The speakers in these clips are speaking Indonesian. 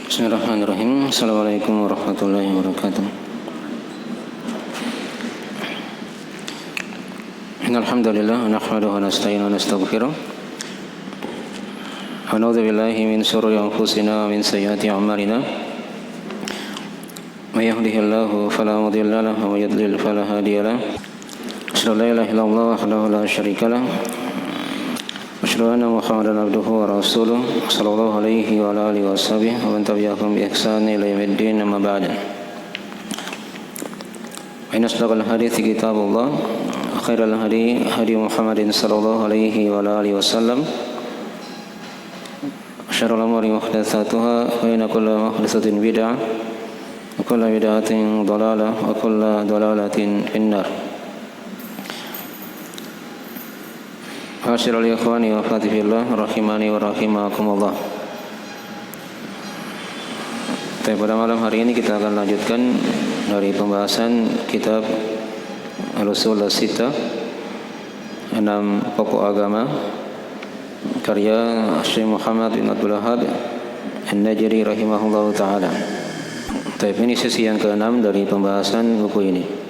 Bismillahirrahmanirrahim. Assalamualaikum warahmatullahi wabarakatuh. Innal hamdalillah nahmaduhu wa nasta'inuhu wa nastaghfiruh. Wa na'udzu billahi min shururi anfusina wa min sayyiati a'malina. May yahdihillahu fala mudilla lahu wa may yudlil fala hadiya lahu. Asyhadu an la ilaha illallah wahdahu la syarika lahu. Asyhadu anna Muhammadan abduhu wa rasuluh sallallahu alaihi wa ala alihi washabihi wa man tabi'ahum bi ihsan ila yaumiddin amma ba'd. Inna asdaqal hadithi kitabullah wa khairal hadi hadi Muhammadin sallallahu alaihi wa ala alihi wasallam. Syarrul umuri muhdatsatuha wa inna kulla muhdatsatin bid'ah wa kulla bid'atin dhalalah wa kulla dhalalatin finnar. Hasyirul ikhwani wa fatifillah rahimani wa rahimakumullah. Pada malam hari ini kita akan lanjutkan dari pembahasan kitab Al-Usul As-Sittah, 6 pokok agama, karya Syekh Muhammad bin Abdul Wahhab An-Najri rahimahullahu ta'ala. Ini sesi yang ke-6 dari pembahasan buku ini.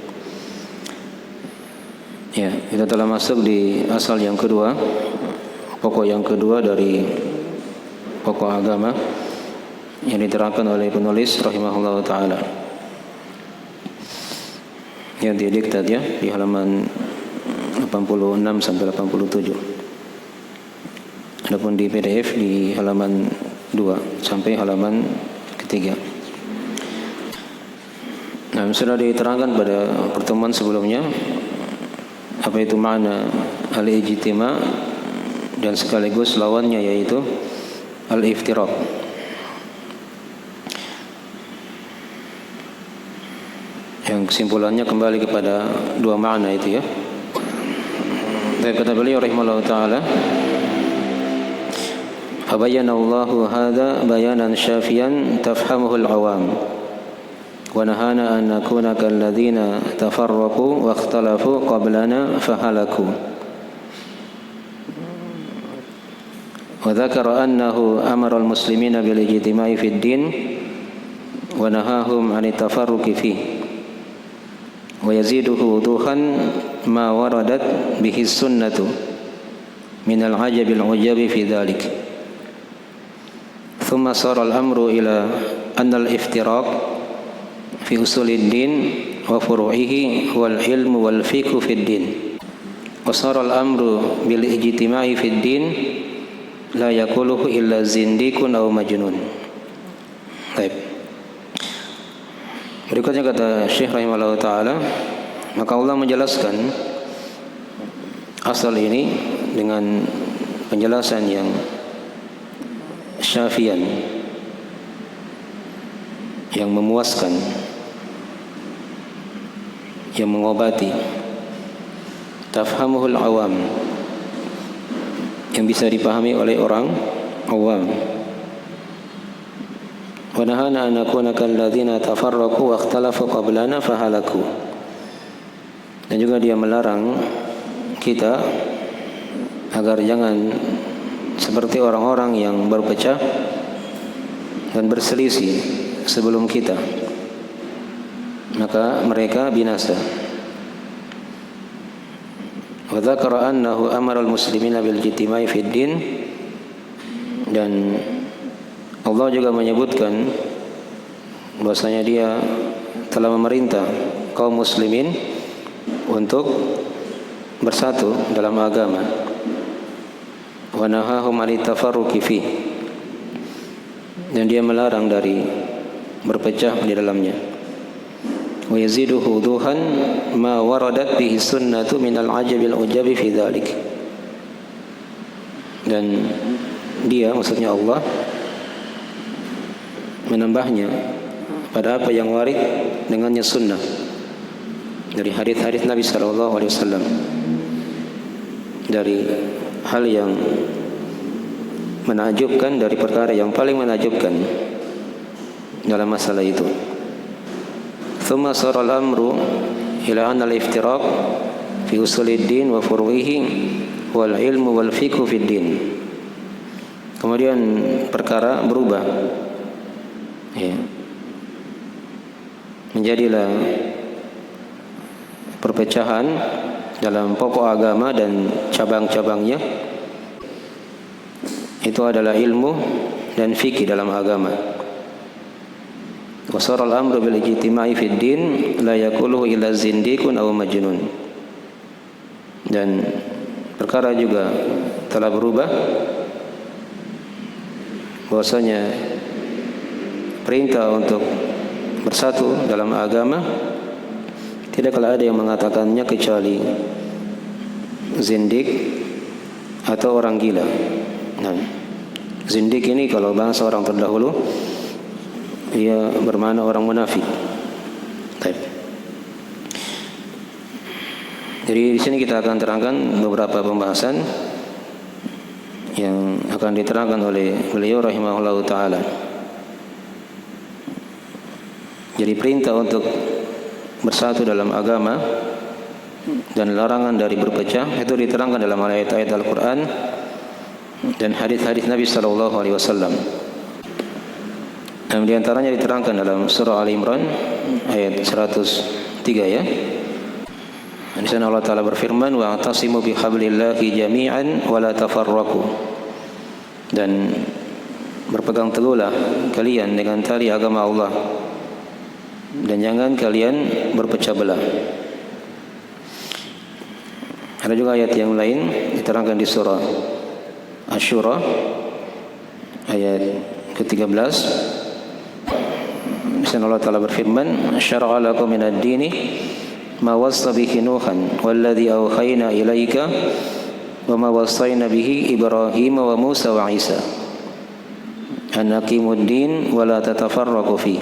Ya, kita telah masuk di asal yang kedua, pokok yang kedua dari pokok agama yang diterangkan oleh penulis rahimahullah ta'ala. Yang didiktat ya, di halaman 86 sampai 87. Adapun di PDF di halaman 2 sampai halaman ketiga. Nah, sudah diterangkan pada pertemuan sebelumnya apa itu makna al-ijtima' dan sekaligus lawannya yaitu al-iftiraq. Yang kesimpulannya kembali kepada dua makna itu ya. Dan kata beliau rahimahullah ta'ala, fabayyana Allahu hadza bayanan syafiyan tafhamuhu al-awam. ونهانا أن نكون كالذين تفرقوا واختلفوا قبلنا فهلكوا وذكر أنه أمر المسلمين بالاجتماع في الدين ونهاهم عن التفرق فيه ويزيده وضوحا ما وردت به السنة من العجب العجاب في ذلك ثم صار الأمر إلى أن الافتراق fi usulid din wa furu'ihi wal ilmu wal fiqh fid din wa sara al amru bil ijtima'i fid din la yaquluhu illa zindikun aw majnun. Baik. Berikutnya kata Syekh rahimahullah ta'ala, maka Allah menjelaskan asal ini dengan penjelasan yang syafian, yang memuaskan, yang mengobati, tafhamuhul awam, yang bisa dipahami oleh orang awam. Wa nahana an nakuna kalladzina tafarraqu wa ikhtalafu qablana fahalaku. Dan juga dia melarang kita agar jangan seperti orang-orang yang berpecah dan berselisih sebelum kita, maka mereka binasa. Wa dzakara annahu amara al-muslimina bil ijtima'i fid din, dan Allah juga menyebutkan bahwasanya dia telah memerintah kaum muslimin untuk bersatu dalam agama. Wa nahahum 'anit tafarruqi fi, dan dia melarang dari berpecah di dalamnya. Wa yaziduhu wuduhan ma waradat bihi sunnatu minal ajabil ujabi fi dzalik. Dan dia, maksudnya Allah, menambahnya pada apa yang warid dengannya sunnah dari hadis-hadis Nabi sallallahu alaihi wasallam, dari hal yang menakjubkan, dari perkara yang paling menakjubkan dalam masalah itu. Thumma sara al-amru ila anna al-iftiraq fi usulid din wa furu'ihi wal ilmu wal fiqh fid din. Kemudian perkara berubah Ya. Menjadilah perpecahan dalam pokok agama dan cabang-cabangnya itu adalah ilmu dan fikih dalam agama. Wasara al-amru bil ijtima'i fid din la yaquluhu illa zindiqun aw majnun. Dan perkara juga telah berubah bahwasanya perintah untuk bersatu dalam agama tidaklah ada yang mengatakannya kecuali zindik atau orang gila. Nah, zindik ini kalau bahasa orang terdahulu ia bermakna orang munafik. Baik. Jadi di sini kita akan terangkan beberapa pembahasan yang akan diterangkan oleh beliau rahimahullahu taala. Jadi perintah untuk bersatu dalam agama dan larangan dari berpecah itu diterangkan dalam ayat-ayat Al-Quran dan hadis-hadis Nabi sallallahu alaihi wasallam. Dan di antaranya diterangkan dalam surah Al-Imran ayat 103 ya. Di sana Allah Taala berfirman, wa'tasimu bihablillahi jami'an wa la tafarraqu. Dan berpegang teguhlah kalian dengan tali agama Allah dan jangan kalian berpecah belah. Ada juga ayat yang lain diterangkan di surah Asy-Syura ayat ke-13. Di sana Allah Taala berfirman, syara'a lakum minad dini ma wassa bihi Nuhan walladzi awhayna ilaika wa ma wassayna bihi Ibrahim wa Musa wa Isa an aqimud din wa la tatafarraqu fi.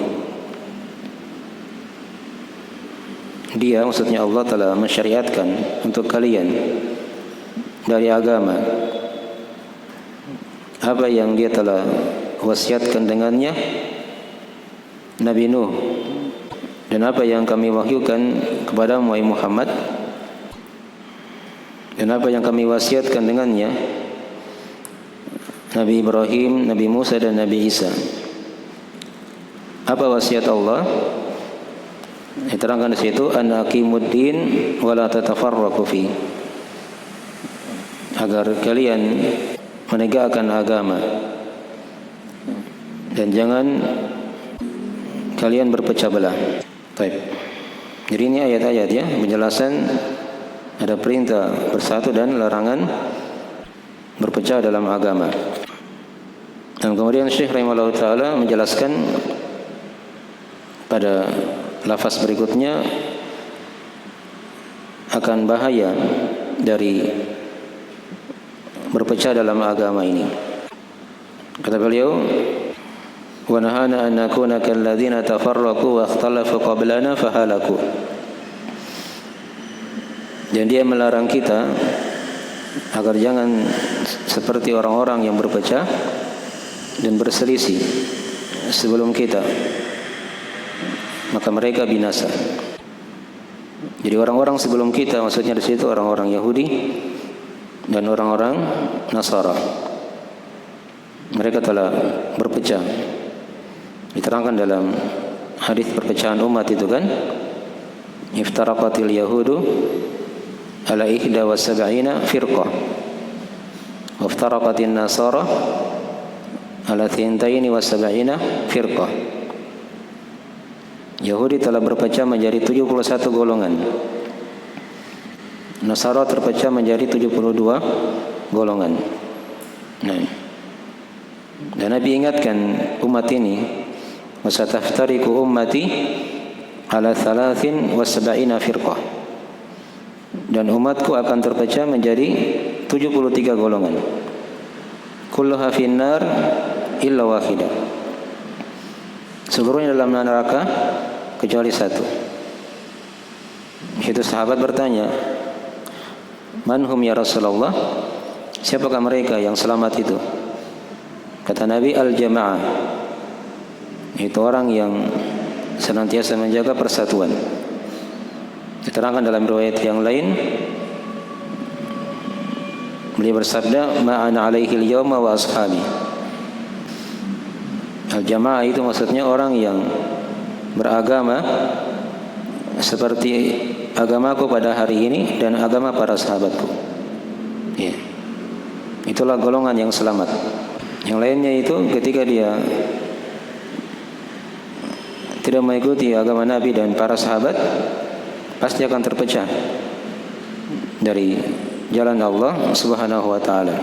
Dia, maksudnya Allah, telah mensyariatkan untuk kalian dari agama apa yang dia telah wasiatkan dengannya Nabi Nuh dan apa yang kami wahyukan kepada Muhammad dan apa yang kami wasiatkan dengannya Nabi Ibrahim, Nabi Musa dan Nabi Isa. Apa wasiat Allah? Diterangkan di situ, an aqimuddin wa la tatafarraqu fi. Agar kalian menegakkan agama dan jangan kalian berpecah belah. Baik. Jadi ini ayat-ayat ya, penjelasan ada perintah bersatu dan larangan berpecah dalam agama. Dan kemudian Syekh rahimahullah taala menjelaskan pada lafaz berikutnya akan bahaya dari berpecah dalam agama ini. Kata beliau, wa nahana an nakuna kalladzina tafarraqu wa ikhtalafu qablana fahalaku. Dan dia melarang kita agar jangan seperti orang-orang yang berpecah dan berselisih sebelum kita, maka mereka binasa. Jadi orang-orang sebelum kita, maksudnya di situ orang-orang Yahudi dan orang-orang Nasara, mereka telah berpecah. Diterangkan dalam hadis perpecahan umat itu kan, iftaraqatil yahudu ala 71 firqah wa iftaraqatin nasara ala 72 firqah. Yahudi telah berpecah menjadi 71 golongan. Nasara terpecah menjadi 72 golongan. Nah, dan Nabi ingatkan umat ini, wasataftariqu ummati ala 73 firqah. Dan umatku akan terpecah menjadi 73 golongan. Kulluha finnar illa wahidah. Seluruhnya dalam neraka kecuali satu. Itu sahabat bertanya, manhum ya Rasulullah? Siapakah mereka yang selamat itu? Kata Nabi, al-jamaah. Itu orang yang senantiasa menjaga persatuan. Diterangkan dalam riwayat yang lain, beliau bersabda, ma ana alaihi al-yawma wa ashabi. Al-jamaah itu maksudnya orang yang beragama seperti agamaku pada hari ini dan agama para sahabatku. Ya. Itulah golongan yang selamat. Yang lainnya itu ketika dia tidak mengikuti agama Nabi dan para sahabat, pasti akan terpecah dari jalan Allah Subhanahu wa taala.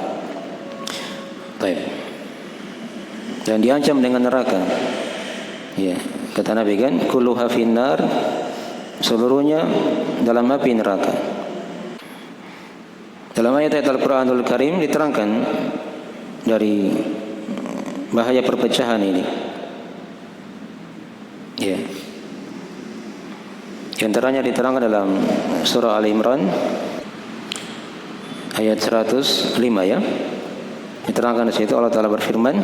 Baik. Dan diancam dengan neraka. Ya, kata Nabi kan, kulluha finnar, seluruhnya dalam api neraka. Dalam ayat Al-Qur'anul Karim diterangkan dari bahaya perpecahan ini. Ya. Di antaranya diterangkan dalam surah Al-Imran ayat 105 ya. Diterangkan di situ Allah Taala berfirman,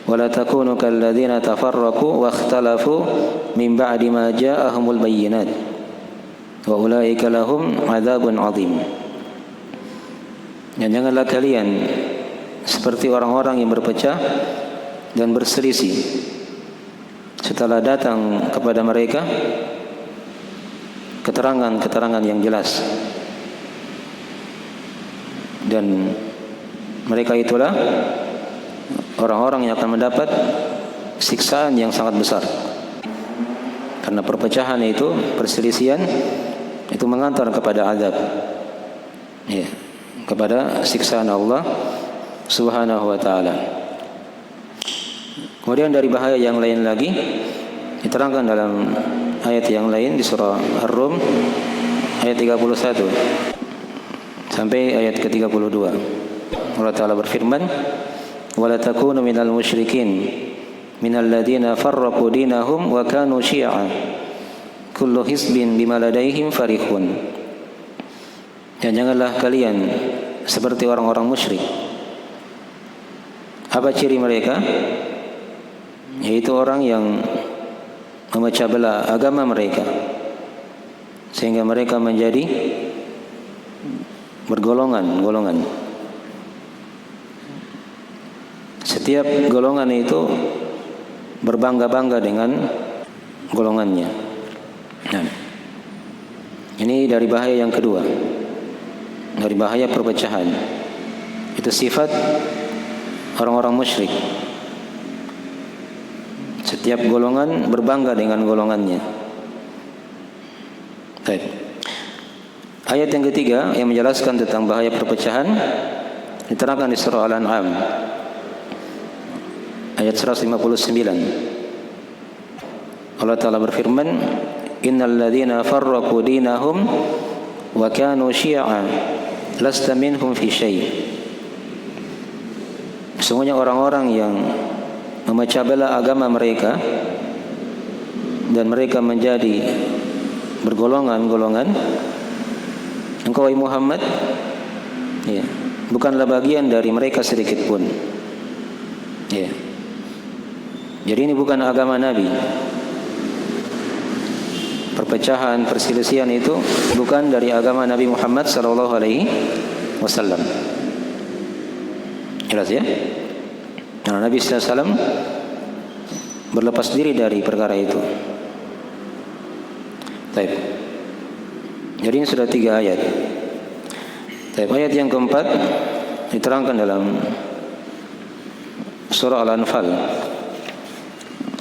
"Wala takunu kalladzina tafarraqu wa ikhtalafu min ba'di ma ja'ahumul bayyinat wa ulaika lahum 'adzabun 'adzim." Dan janganlah kalian seperti orang-orang yang berpecah dan berselisih setelah datang kepada mereka keterangan-keterangan yang jelas, dan mereka itulah orang-orang yang akan mendapat siksaan yang sangat besar. Karena perpecahan itu, perselisihan itu mengantar kepada azab, ya, kepada siksaan Allah Subhanahu wa taala. Kemudian dari bahaya yang lain lagi diterangkan dalam ayat yang lain di surah Ar-Rum ayat 31 sampai ayat ke-32. Allah Taala berfirman, "Wala takunu minal musyrikin minal ladzina farraqu dinahum wa kanu syi'a kullu hizbin bima ladaihim farihun." Dan janganlah kalian seperti orang-orang musyrik. Apa ciri mereka? Yaitu orang yang memecah belah agama mereka sehingga mereka menjadi bergolongan-golongan. Setiap golongan itu berbangga-bangga dengan golongannya. Nah, ini dari bahaya yang kedua, dari bahaya perpecahan. Itu sifat orang-orang musyrik. Setiap golongan berbangga dengan golongannya. Baik. Ayat yang ketiga yang menjelaskan tentang bahaya perpecahan diterangkan di surah Al-An'am ayat 159. Allah Ta'ala berfirman, "Innal ladzina farraqu dinahum wa kanu syi'a lasta minhum fi syai'." Sesungguhnya orang-orang yang memecah belah agama mereka dan mereka menjadi bergolongan-golongan, engkau wahai Muhammad, ya, bukanlah bagian dari mereka sedikit pun. Ya. Jadi ini bukan agama Nabi. Perpecahan, perselisihan itu bukan dari agama Nabi Muhammad sallallahu alaihi wasallam. Jelas ya? Karena Nabi sallallahu alaihi wasallam berlepas diri dari perkara itu. Baik. Jadi ini sudah 3 ayat. Baik, ayat yang keempat diterangkan dalam surah Al-Anfal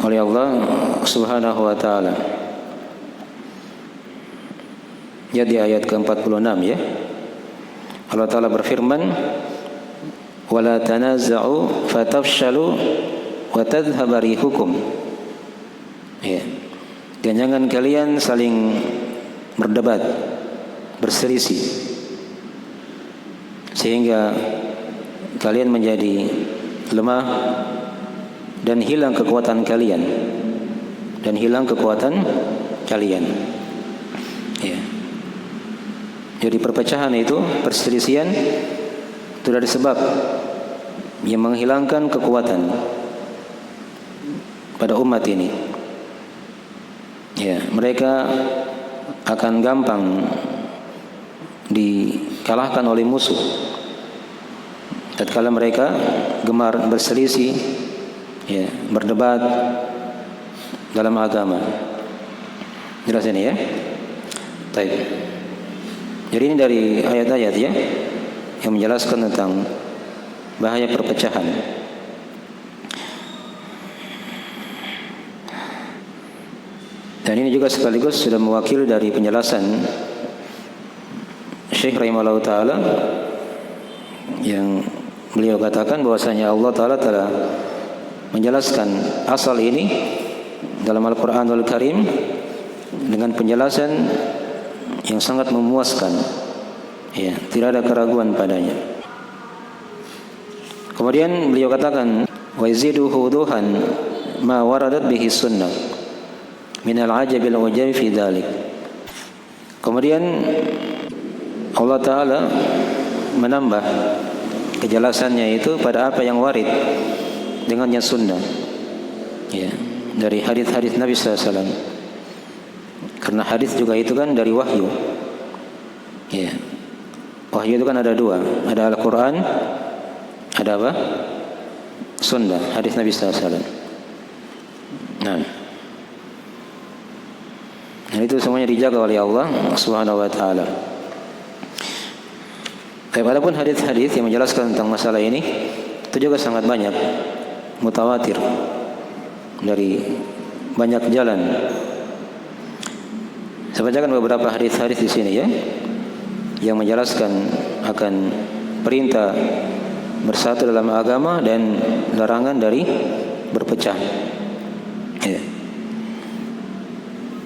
oleh Allah Subhanahu wa taala. Ya, di ayat ke-46 ya. Allah Taala berfirman, "Wala tanaza'u fatafshalu wa tadhhaba rihukum." Ya. Dan jangan kalian saling berdebat, berselisih, sehingga kalian menjadi lemah dan hilang kekuatan kalian, Ya. Jadi perpecahan itu, perselisihan itu dari sebab yang menghilangkan kekuatan pada umat ini. Ya, mereka akan gampang dikalahkan oleh musuh tatkala mereka gemar berselisih ya, berdebat dalam agama. Jelas ini ya. Baik. Jadi ini dari ayat-ayat ya yang menjelaskan tentang bahaya perpecahan. Dan ini juga sekaligus sudah mewakili dari penjelasan Syekh rahimahullah ta'ala yang beliau katakan bahwasanya Allah ta'ala telah menjelaskan asal ini dalam Al-Quranul Karim dengan penjelasan yang sangat memuaskan, ya, tidak ada keraguan padanya. Kemudian beliau katakan wa yaziduhu wuduhan ma waradat bihi sunnah min al-ajabil ujabi fi dhalik. Kemudian Allah Ta'ala menambah kejelasannya itu pada apa yang warid dengannya sunnah, ya, dari hadis-hadis Nabi SAW. Karena hadis juga itu kan dari wahyu, ya. Wahyu itu kan ada dua, ada Al-Quran, ada apa? Sunnah, hadis Nabi SAW. Nah, dan itu semuanya dijaga oleh Allah Subhanahu wa Ta'ala. Adapun hadis-hadis yang menjelaskan tentang masalah ini itu juga sangat banyak, mutawatir dari banyak jalan. Saya bacakan beberapa hadis-hadis di sini ya, yang menjelaskan akan perintah bersatu dalam agama dan larangan dari berpecah. Ya.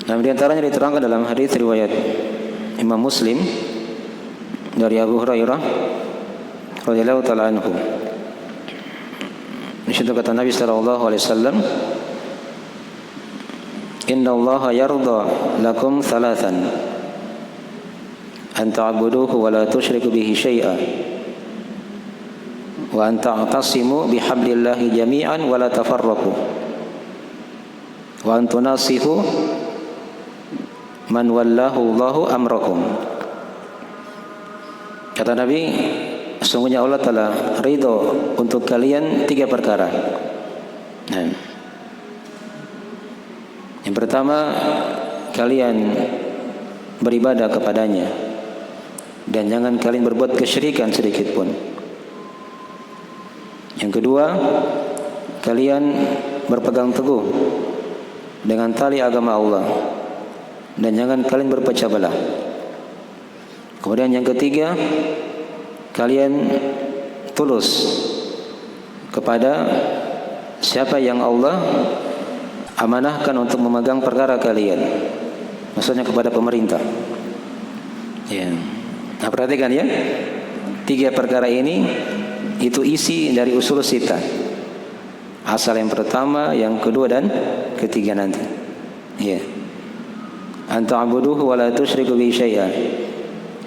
Nah, di antaranya diterangkan dalam hadis riwayat Imam Muslim dari Abu Hurairah radhiyallahu taala anhu. Di situ kata Nabi sallallahu alaihi wasallam, "Inna Allah yarda lakum thalathan an ta'buduhu wa la tusyriku bihi syai'a wa an ta'tasimu bihablillahi jami'an wa la tafarraqu wa an tunasihu man wallahu Allahu amrakum." Kata Nabi, sesungguhnya Allah telah ridho untuk kalian 3 perkara. Nah, yang pertama, kalian beribadah kepadanya dan jangan kalian berbuat kesyirikan sedikit pun. Yang kedua, kalian berpegang teguh dengan tali agama Allah dan jangan kalian berpecah belah. Kemudian yang ketiga, kalian tulus kepada siapa yang Allah amanahkan untuk memegang perkara kalian, maksudnya kepada pemerintah. Ya. Nah, perhatikan ya, 3 perkara ini itu isi dari usul sita. Asal yang pertama, yang kedua dan ketiga nanti. Ya. Anta'buduhu wa la tusyriku bihi syai'a.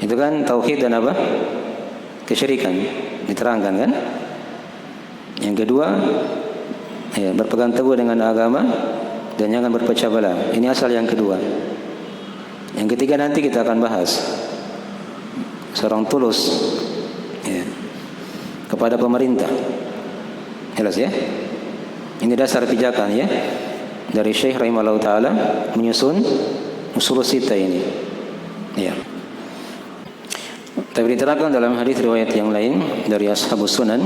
Itu kan tauhid dan apa? Kesyirikan diterangkan kan? Yang kedua, ya, berpegang teguh dengan agama dan jangan berpecah belah. Ini asal yang kedua. Yang ketiga nanti kita akan bahas. Seorang tulus, ya, kepada pemerintah. Jelas ya? Ini dasar pijakan ya dari Syekh rahimahullah taala menyusun usul sita ini. Ya. Tapi diterangkan dalam hadis riwayat yang lain dari Ashabus Sunan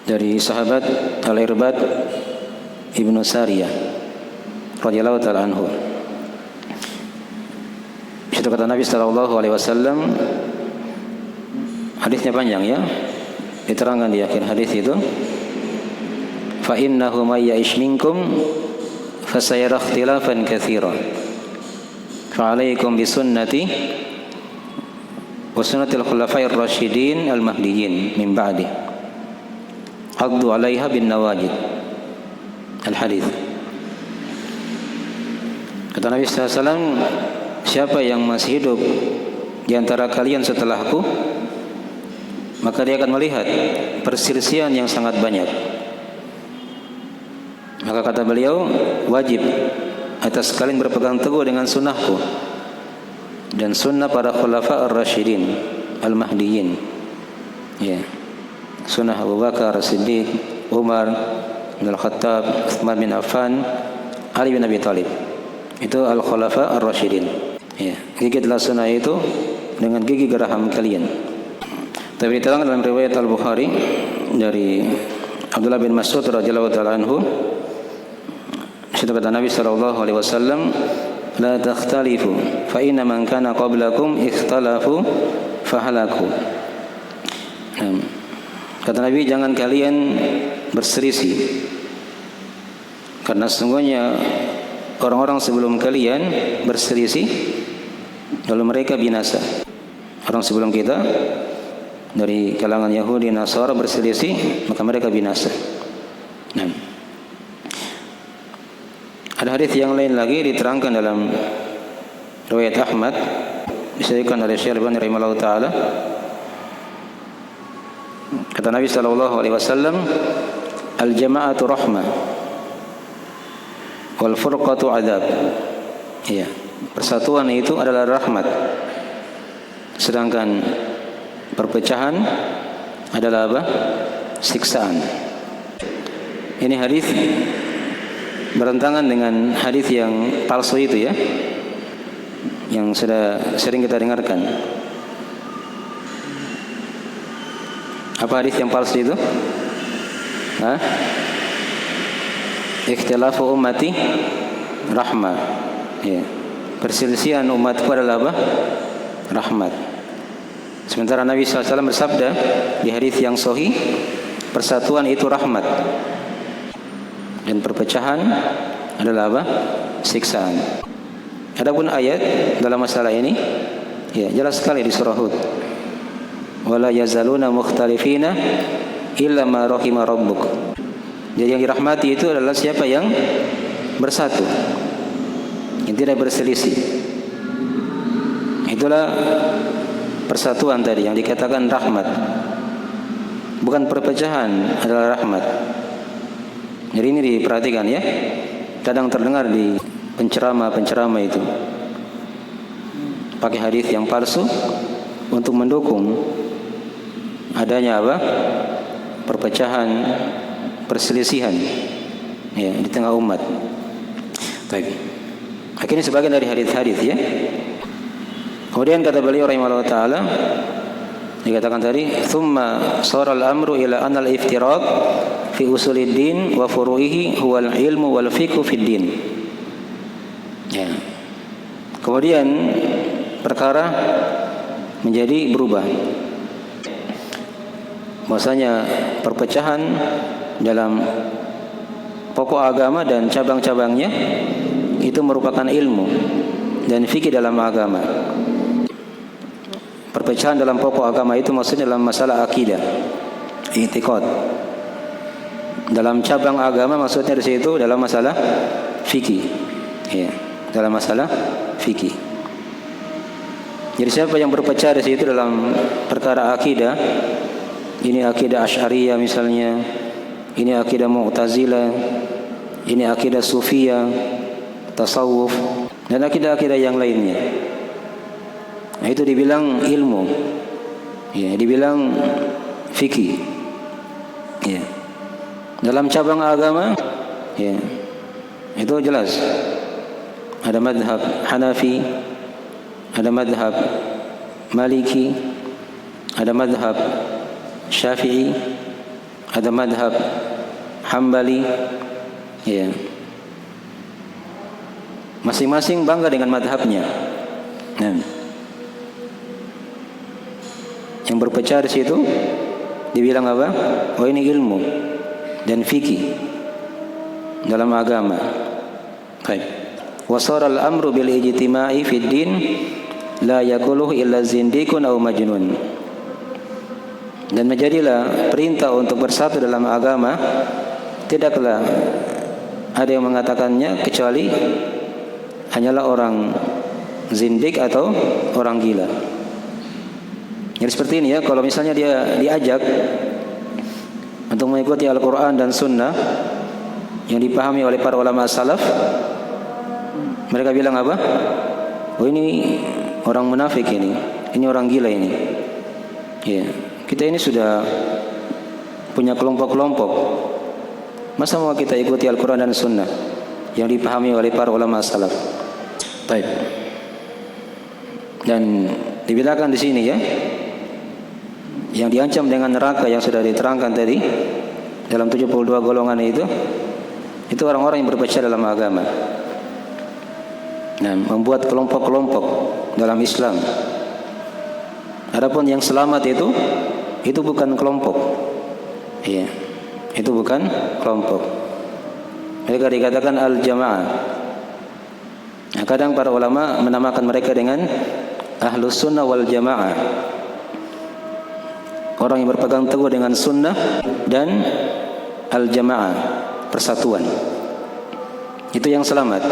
dari sahabat Al-Irbad Ibnu Sariyah radhiyallahu taala anhu. Itu kata Nabi sallallahu alaihi wasallam, hadisnya panjang ya. Diterangkan di akhir hadis itu, fa innahu may ya'ish minkum fasayara ikhtilafan katsiran. Fa 'alaikum bi sunnati wa sunnatil khulafa'ir rasyidin al-mahdiyyin min ba'di. Addu 'alaiha bin nawajid. Al-hadis. Kata Nabi sallallahu alaihi wasallam, siapa yang masih hidup di antara kalian setelahku, maka dia akan melihat perselisihan yang sangat banyak. Maka kata beliau, wajib atas kalian berpegang teguh dengan sunnahku dan sunnah para khulafa ar-rasyidin al-mahdiyyin. Ya. Sunnah Abu Bakar As-Siddiq, Umar bin Al-Khattab, Utsman bin Affan, Ali bin Abi Thalib. Itu al-khulafa ar-rasyidin. Ya, gigitlah sunnah itu dengan gigi geraham kalian. Tapi diterangkan dalam riwayat Al-Bukhari dari Abdullah bin Mas'ud radhiyallahu taala anhu, kata Nabi sallallahu alaihi wasallam, la takhtalifu fa inna man kana qablakum ikhtalafu fahalaku. Kata Nabi, jangan kalian berselisih, karena sesungguhnya orang-orang sebelum kalian berselisih lalu mereka binasa. Orang sebelum kita dari kalangan Yahudi Nasara berselisih, maka mereka binasa. Ada hadis yang lain lagi diterangkan dalam riwayat Ahmad, disebutkan oleh Syekh Al-Albani rahimahullah taala. Kata Nabi sallallahu alaihi wasallam, al-jama'atu rahmah wal furqatu adab. Iya, persatuan itu adalah rahmat, sedangkan perpecahan adalah apa? Siksaan. Ini hadis bertentangan dengan hadis yang palsu itu ya, yang sudah sering kita dengarkan. Apa hadis yang palsu itu? Ikhtilafu ummati rahmah. Ya. Perselisihan umatku adalah apa? Rahmat. Sementara Nabi SAW bersabda di hadis yang sahih, persatuan itu rahmat dan perpecahan adalah apa? Siksaan. Adapun ayat dalam masalah ini, ya jelas sekali di surah Hud. Wala yazaluna mukhtalifina illa ma rahima rabbuk. Jadi yang dirahmati itu adalah siapa yang bersatu, yang tidak berselisih. Itulah persatuan tadi yang dikatakan rahmat. Bukan perpecahan adalah rahmat. Jadi ini diperhatikan ya. Kadang terdengar di penceramah itu pakai hadis yang palsu untuk mendukung adanya apa? Perpecahan, perselisihan ya di tengah umat. Baik. Akhirnya sebagian dari hadis-hadis ya. Kemudian kata beliau rahimahullah taala, dikatakan tadi, "Tsumma shara al-amru ila anna al-iftiraq fi usulid din wa furu'ihi huwa al-ilmu wal fiqhu fid din." Ya. Kemudian perkara menjadi berubah. Bahwasanya perpecahan dalam pokok agama dan cabang-cabangnya itu merupakan ilmu dan fikih dalam agama. Perpecahan dalam pokok agama itu maksudnya dalam masalah akidah, i'tiqad. Dalam cabang agama maksudnya di situ dalam masalah fikih. Ya, dalam masalah fikih. Jadi siapa yang berpecah di situ dalam perkara akidah, ini akidah Asy'ariyah misalnya, ini akidah Mu'tazilah, ini akidah Sufiyah, tasawuf, dan akidah-akidah yang lainnya. Nah, itu dibilang ilmu, ya, dibilang fikih. Ya. Dalam cabang agama, ya, itu jelas. Ada madhab Hanafi, ada madhab Maliki, ada madhab Syafi'i, ada madhab Hambali, ya. Masing-masing bangga dengan madhabnya. Nah, yang berpecah di situ dibilang apa? Oh, ini ilmu dan fikih dalam agama. Baik. Wasara al-amru bil ijtima'i fid din la yaquluhu illa zindiqun aw majnun. Dan menjadilah perintah untuk bersatu dalam agama tidaklah ada yang mengatakannya kecuali hanyalah orang zindik atau orang gila. Jadi seperti ini ya, kalau misalnya dia diajak untuk mengikuti Al-Quran dan Sunnah yang dipahami oleh para ulama salaf, mereka bilang apa? Oh, ini orang munafik ini orang gila ini. Ya, kita ini sudah punya kelompok-kelompok Masa mau kita ikuti Al-Quran dan Sunnah yang dipahami oleh para ulama salaf? Baik. Dan dibedakan di sini ya, yang diancam dengan neraka yang sudah diterangkan tadi dalam 72 golongan itu orang-orang yang berpecah dalam agama. Nah, membuat kelompok-kelompok dalam Islam. Adapun yang selamat itu bukan kelompok. Iya. Itu bukan kelompok. Mereka dikatakan al-jamaah. Nah, kadang para ulama menamakan mereka dengan ahlus sunnah wal jamaah. Orang yang berpegang teguh dengan sunnah dan al-jamaah, persatuan. Itu yang selamat.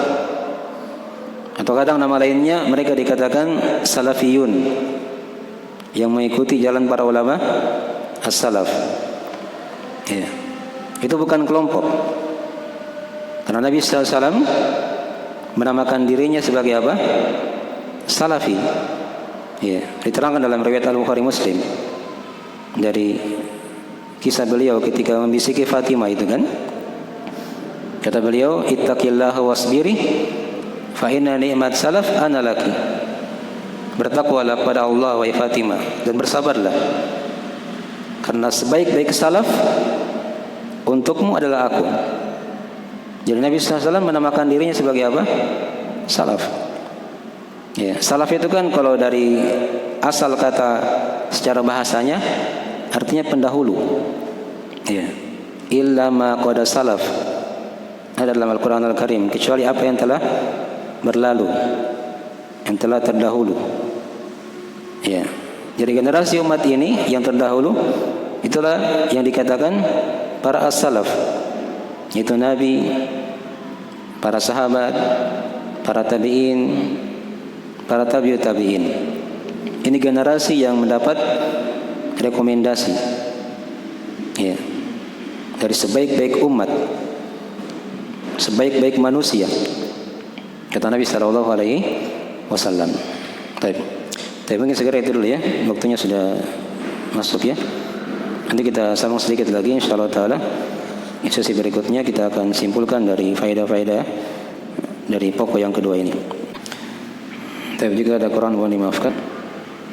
Atau kadang nama lainnya mereka dikatakan salafiyun, yang mengikuti jalan para ulama as-salaf. Ya. Itu bukan kelompok. Karena Nabi SAW menamakan dirinya sebagai apa? Salafi. Ya. Diterangkan dalam riwayat Al-Bukhari Muslim dari kisah beliau ketika membisiki Fatimah itu kan. Kata beliau, ittaqillaha wasbiri fa inna ni'mat salaf ana laki. Bertakwalah kepada Allah wahai Fatimah dan bersabarlah, karena sebaik-baik salaf untukmu adalah aku. Jadi Nabi SAW menamakan dirinya sebagai apa? Salaf. Ya, salaf itu kan kalau dari asal kata secara bahasanya artinya pendahulu. Ya. Illa ma qad salaf. Ada dalam Al-Quran Al-Karim, kecuali apa yang telah berlalu, yang telah terdahulu. Ya. Jadi generasi umat ini yang terdahulu itulah yang dikatakan para as-salaf. Itu Nabi, para sahabat, para tabi'in, para tabi'ut tabi'in. Ini generasi yang mendapat rekomendasi ya, dari sebaik-baik umat, sebaik-baik manusia, kata Nabi sallallahu alaihi wasallam. Tapi mungkin segera itu dulu ya, waktunya sudah masuk ya. Nanti kita sambung sedikit lagi insyaallah taala. Sesi berikutnya kita akan simpulkan dari faedah-faedah dari pokok yang kedua ini. Tapi jika ada Quran mohon dimaafkan.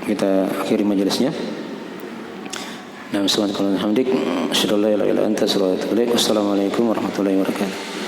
Kita akhiri majelisnya. Assalamualaikum warahmatullahi wabarakatuh. Assalamualaikum warahmatullahi wabarakatuh.